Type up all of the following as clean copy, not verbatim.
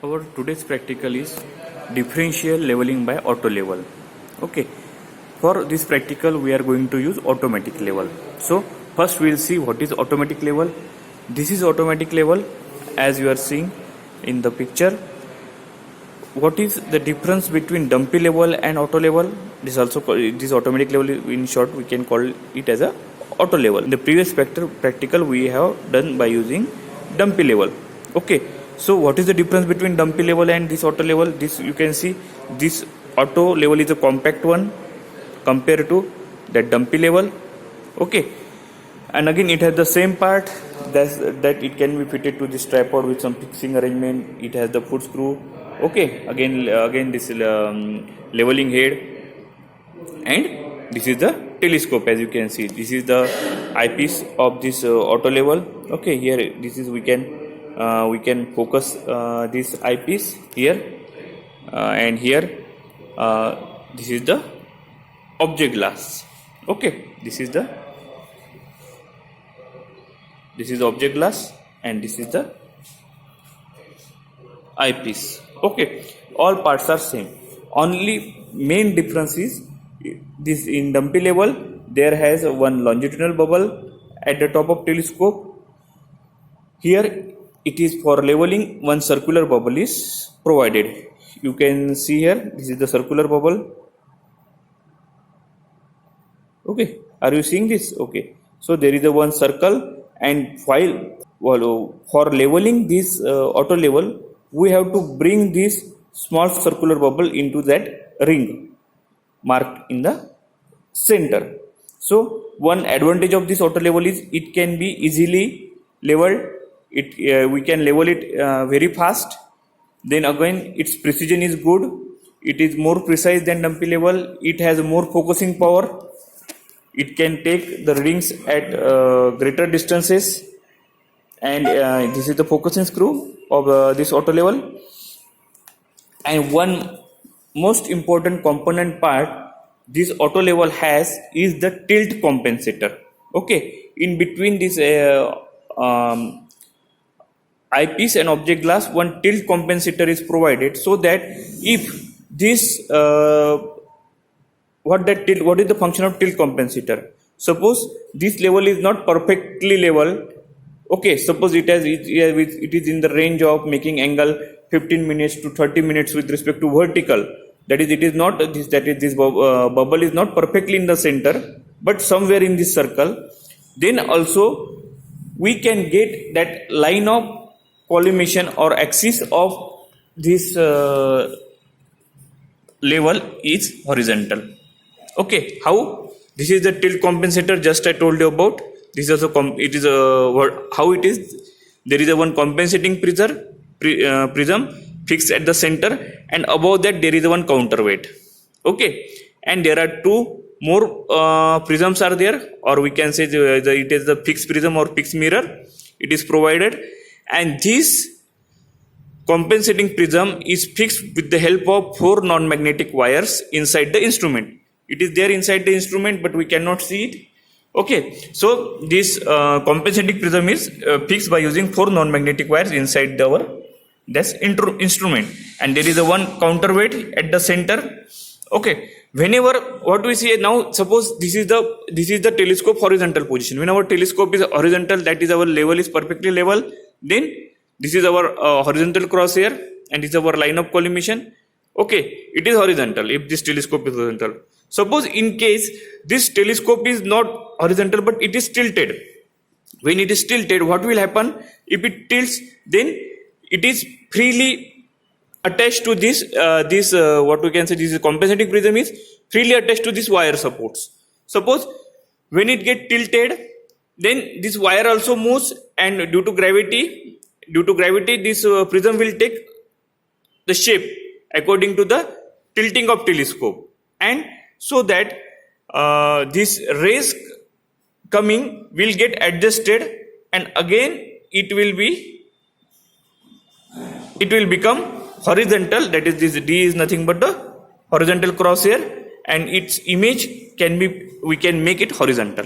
Our today's practical is differential leveling by auto level. Okay, for this practical we are going to use automatic level. So first we will see what is automatic level. This is automatic level as you are seeing in the picture. What is the difference between dumpy level and auto level? This also this automatic level, in short we can call it as a auto level. In the previous practical we have done by using dumpy level. Okay, so what is the difference between dumpy level and this auto level? This you can see, this auto level is a compact one compared to that dumpy level. Okay, and again it has the same part that it can be fitted to this tripod with some fixing arrangement. It has the foot screw. Okay, again this leveling head, and this is the telescope. As you can see, this is the eyepiece of this auto level. Okay, here this is we can focus this eyepiece here, and here this is the object glass. Okay, this is object glass, and this is the eyepiece. Okay, all parts are same. Only main difference is this: in dumpy level there has one longitudinal bubble at the top of telescope. Here it is for leveling, one circular bubble is provided. You can see here, this is the circular bubble. Okay, are you seeing this? Okay, so there is a one circle, and for leveling this auto level, we have to bring this small circular bubble into that ring marked in the center. So one advantage of this auto level is it can be easily leveled. We can level it very fast. Then again its precision is good. It is more precise than dumpy level. It has more focusing power. It can take the readings at greater distances, and this is the focusing screw of this auto level. And one most important component part this auto level has is the tilt compensator. Okay, in between this eyepiece and object glass, one tilt compensator is provided, so that if this what is the function of tilt compensator? Suppose this level is not perfectly level. Okay, suppose it is in the range of making angle 15 minutes to 30 minutes with respect to vertical. That is, it is not this bubble is not perfectly in the center, but somewhere in this circle. Then also we can get that line of collimation or axis of this level is horizontal. Okay, how? This is the tilt compensator just I told you about. This is also how it is. There is a one compensating prism fixed at the center, and above that there is a one counterweight. Okay, and there are two more prisms are there, or we can say it is the fixed prism or fixed mirror. It is provided, and this compensating prism is fixed with the help of 4 non-magnetic wires inside the instrument. It is there inside the instrument, but we cannot see it. Okay, so this compensating prism is fixed by using 4 non-magnetic wires inside our instrument, and there is a one counterweight at the center. Okay, whenever what we see now, suppose this is the telescope horizontal position. When our telescope is horizontal, that is our level is perfectly level. Then this is our horizontal crosshair, and this is our line of collimation. Okay, it is horizontal if this telescope is horizontal. Suppose in case this telescope is not horizontal but it is tilted. When it is tilted, what will happen? If it tilts, then it is freely attached to this what we can say, this compensating prism is freely attached to this wire supports. Suppose when it get tilted, then this wire also moves, and due to gravity this prism will take the shape according to the tilting of telescope, and so that this rays coming will get adjusted, and again it will become horizontal. That is, this D is nothing but the horizontal crosshair, and its image we can make it horizontal.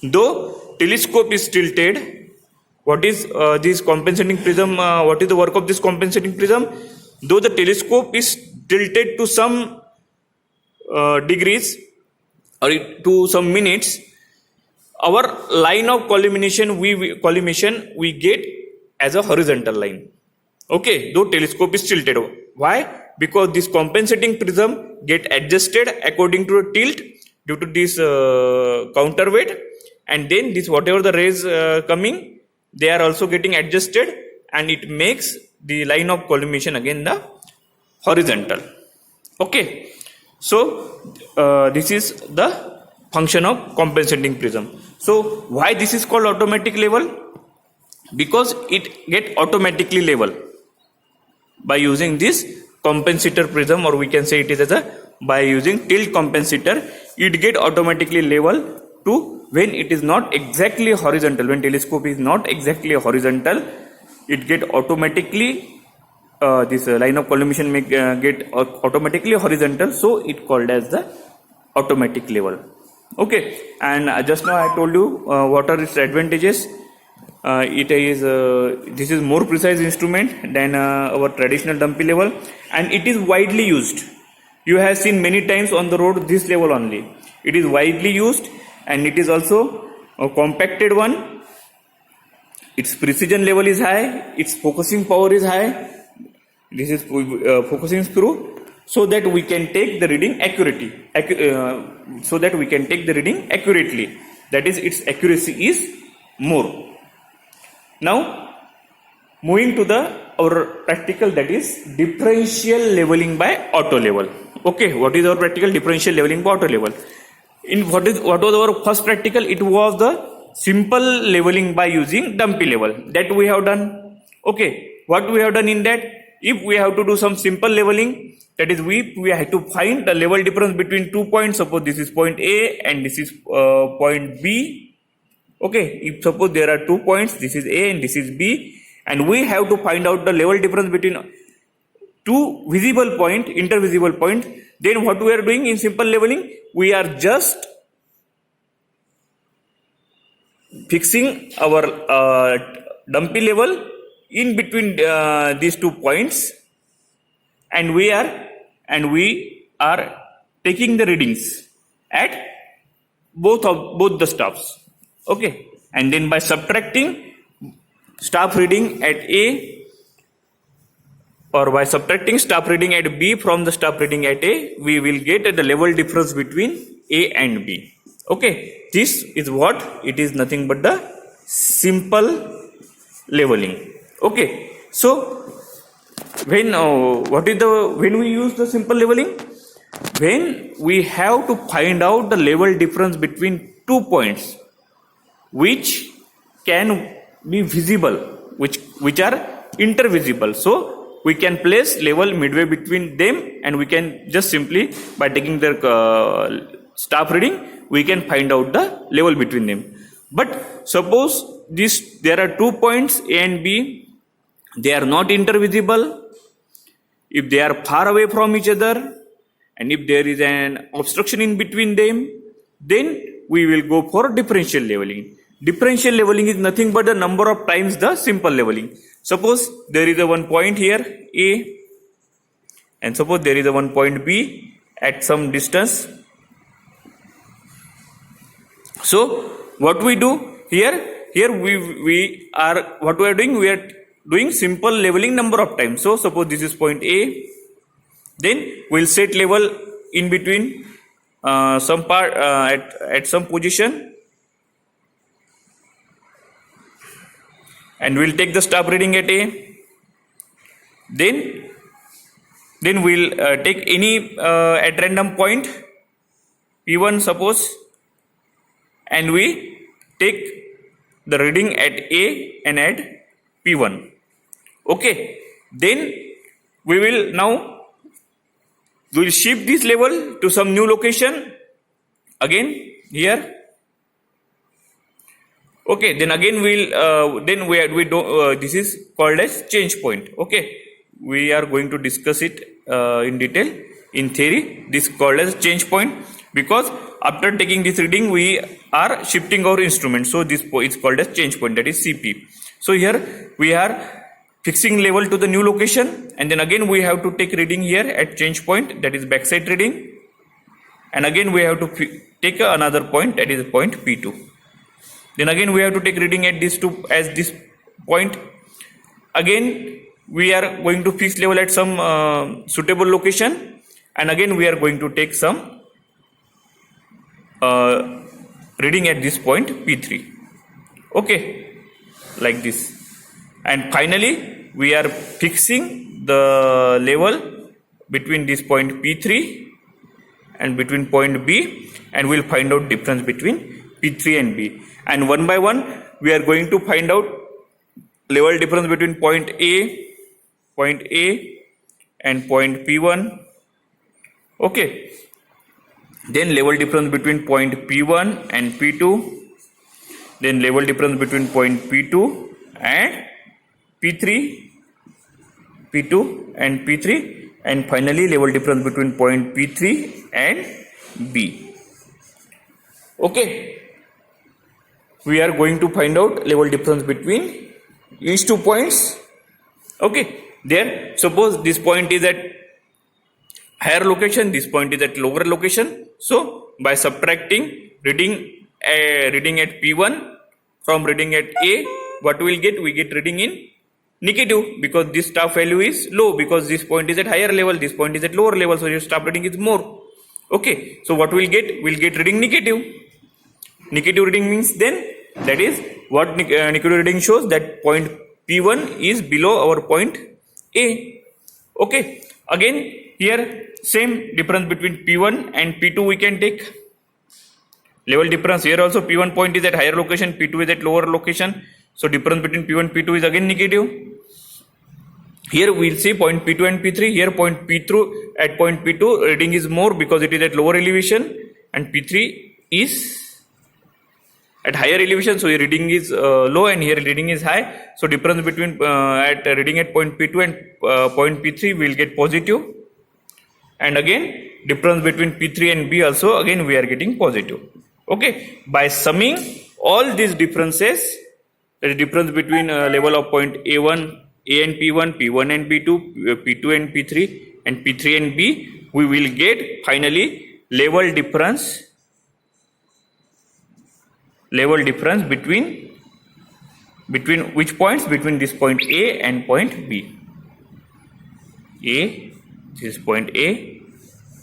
Though telescope is tilted, what is this compensating prism? What is the work of this compensating prism? Though the telescope is tilted to some degrees or to some minutes, our line of collimation we get as a horizontal line. Okay, though telescope is tilted. Why? Because this compensating prism get adjusted according to the tilt due to this counterweight, and then this whatever the rays coming, they are also getting adjusted, and it makes the line of collimation again the horizontal. Okay, so this is the function of compensating prism. So why this is called automatic level? Because it get automatically level by using this compensator prism, or we can say it is as a by using tilt compensator, it get automatically level to when it is not exactly horizontal. When telescope is not exactly horizontal, it get automatically this line of collimation may get automatically horizontal, so it called as the automatic level. Okay, and just now I told you what are its advantages. It is this is more precise instrument than our traditional dumpy level, and it is widely used. You have seen many times on the road this level only. It is widely used, and it is also a compacted one. Its precision level is high, its focusing power is high. This is focusing screw, so that we can take the reading accurately. That is, its accuracy is more. Now, moving to our practical, that is differential leveling by auto level. Okay, what is our practical? Differential leveling by auto level. What was our first practical? It was the simple leveling by using dumpy level that we have done. Okay, what we have done in that? If we have to do some simple leveling, that is we have to find the level difference between 2 points. Suppose this is point A and this is point B. Okay, if suppose there are 2 points, this is A and this is B, and we have to find out the level difference between two visible point, intervisible point, then what we are doing in simple leveling, we are just fixing our dumpy level in between these 2 points, and we are taking the readings at both the stops. Okay, and then by subtracting stop reading at A or by subtracting stop reading at B from the stop reading at A, we will get the level difference between A and B. Okay, this is what it is, nothing but the simple leveling. Okay, so when we use the simple leveling, when we have to find out the level difference between 2 points which can be visible, which are intervisible, so we can place level midway between them, and we can just simply by taking their stop reading, we can find out the level between them. But suppose there are 2 points A and B, they are not intervisible. If they are far away from each other, and if there is an obstruction in between them, then we will go for differential leveling. Differential leveling is nothing but the number of times the simple leveling. Suppose there is a one point here A, and suppose there is a one point B at some distance. So what we do here we are doing simple leveling number of times. So suppose this is point A, then we'll set level in between some part at some position, and we'll take the stop reading at A. Then we'll take any at random point P1 suppose, and we take the reading at A and at P1. Okay, then we'll shift this level to some new location again here. Okay, then again this is called as change point. Okay, we are going to discuss it in detail in theory. This is called as change point, because after taking this reading we are shifting our instrument, so this is called as change point, that is CP. So here we are fixing level to the new location, and then again we have to take reading here at change point, that is backside reading, and again we have to take another point, that is point P2. Then again we have to take reading at this this point. Again we are going to fix level at some suitable location, and again we are going to take some reading at this point P3. Okay, like this. And finally we are fixing the level between this point P3 and between point B, and we'll find out difference between P3 and B. And one by one we are going to find out level difference between point A and point P1. Okay. Then level difference between point P1 and P2. Then level difference between point P2 and P3, P2 and P3, and finally level difference between point P3 and B. Okay. We are going to find out level difference between each 2 points. Okay. There, suppose this point is at higher location, this point is at lower location. So by subtracting reading at P1 from reading at A, what we will get? We get reading in negative, because this staff value is low, because this point is at higher level, this point is at lower level, so your staff reading is more. Okay, so what we'll get? We'll get reading negative. Negative reading means then, that is what negative reading shows, that point P1 is below our point A. Okay, again here same difference between P1 and P2 we can take. Level difference here also, P1 point is at higher location, P2 is at lower location. So difference between P1 and P2 is again negative. Here we will see point P2 and P3. Here point P2, at point P2 reading is more because it is at lower elevation, and P3 is at higher elevation, so here reading is low and here reading is high. So difference between at reading at point P2 and point P3 we will get positive. And again difference between P3 and B also, again we are getting positive. Okay, by summing all these differences, the difference between level of point A1, A and P1, P1 and P2, P2 and P3, and P3 and B, we will get finally level difference between which points? Between this point A and point B. This is point A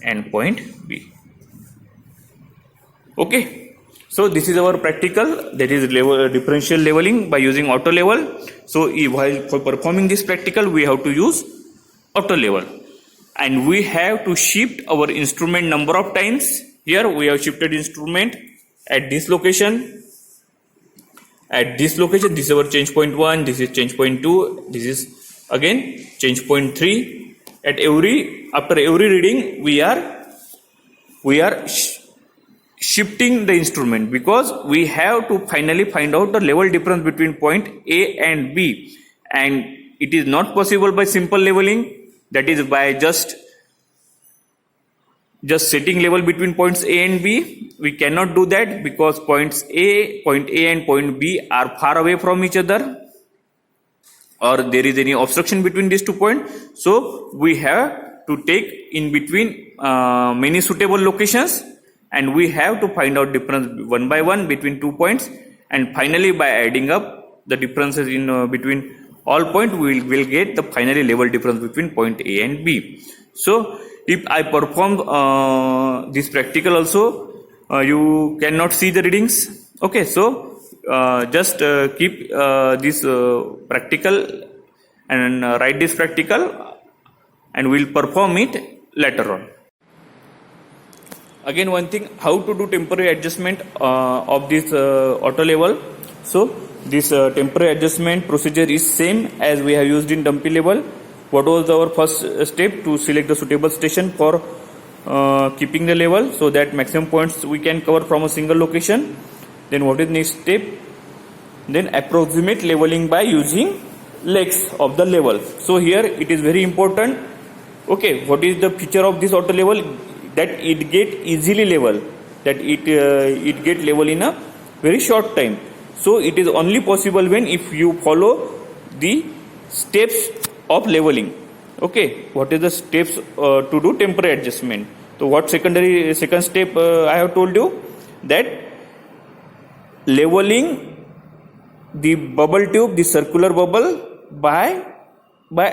and point B. Okay, so this is our practical, that is differential leveling by using auto level. So while for performing this practical we have to use auto level, and we have to shift our instrument number of times. Here we have shifted instrument at this location, this is our change point 1, this is change point 2, this is again change point 3. After every reading we are shifting the instrument, because we have to finally find out the level difference between point A and B, and it is not possible by simple leveling, that is by just setting level between points A and B. We cannot do that because point A and point B are far away from each other, or there is any obstruction between these 2 points. So we have to take in between many suitable locations, and we have to find out difference one by one between 2 points, and finally by adding up the differences in between all points we will get the finally level difference between point A and B. So if I perform this practical also, you cannot see the readings. Okay, so just keep this practical and write this practical, and we'll perform it later on. Again, one thing, how to do temporary adjustment of this auto level. So this temporary adjustment procedure is same as we have used in dumpy level. What was our first step? To select the suitable station for keeping the level, so that maximum points we can cover from a single location. Then what is next step? Then approximate leveling by using legs of the level. So here it is very important. Okay, what is the feature of this auto level? That it get easily level, that it get level in a very short time. So it is only possible when if you follow the steps of leveling. Okay, what is the steps to do temporary adjustment? So what second step I have told you, that leveling the bubble tube, the circular bubble, by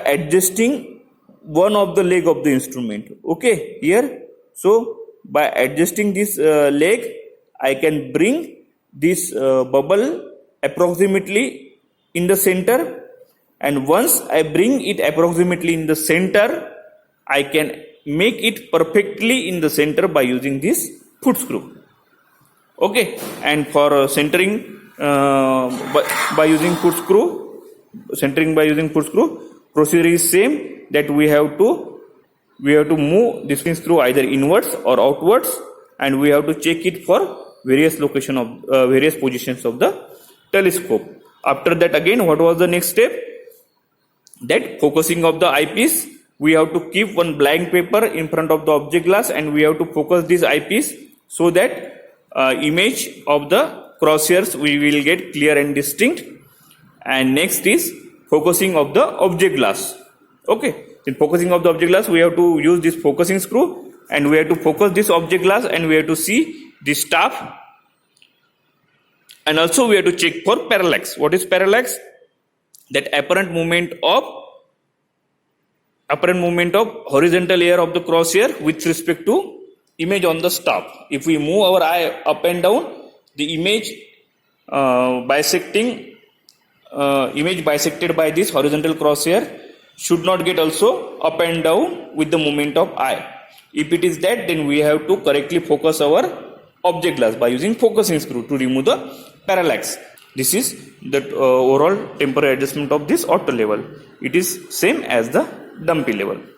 adjusting one of the leg of the instrument. Okay, here, so by adjusting this leg, I can bring this bubble approximately in the center, and once I bring it approximately in the center, I can make it perfectly in the center by using this foot screw. Okay, and for centering by using foot screw, procedure is same, that we have to move this screw either inwards or outwards, and we have to check it for various positions of the telescope. After that, again, what was the next step? That focusing of the eyepiece, we have to keep one blank paper in front of the object glass, and we have to focus this eyepiece so that image of the crosshairs we will get clear and distinct. And next is focusing of the object glass. Okay, in focusing of the object glass, we have to use this focusing screw, and we have to focus this object glass, and we have to see the staff, and also we have to check for parallax. What is parallax? That apparent movement of horizontal layer of the crosshair with respect to image on the staff. If we move our eye up and down, the image bisected by this horizontal crosshair should not get also up and down with the movement of eye. If it is that, then we have to correctly focus our object glass by using focusing screw to remove the parallax. This is the overall temporary adjustment of this auto level. It is same as the dumpy level.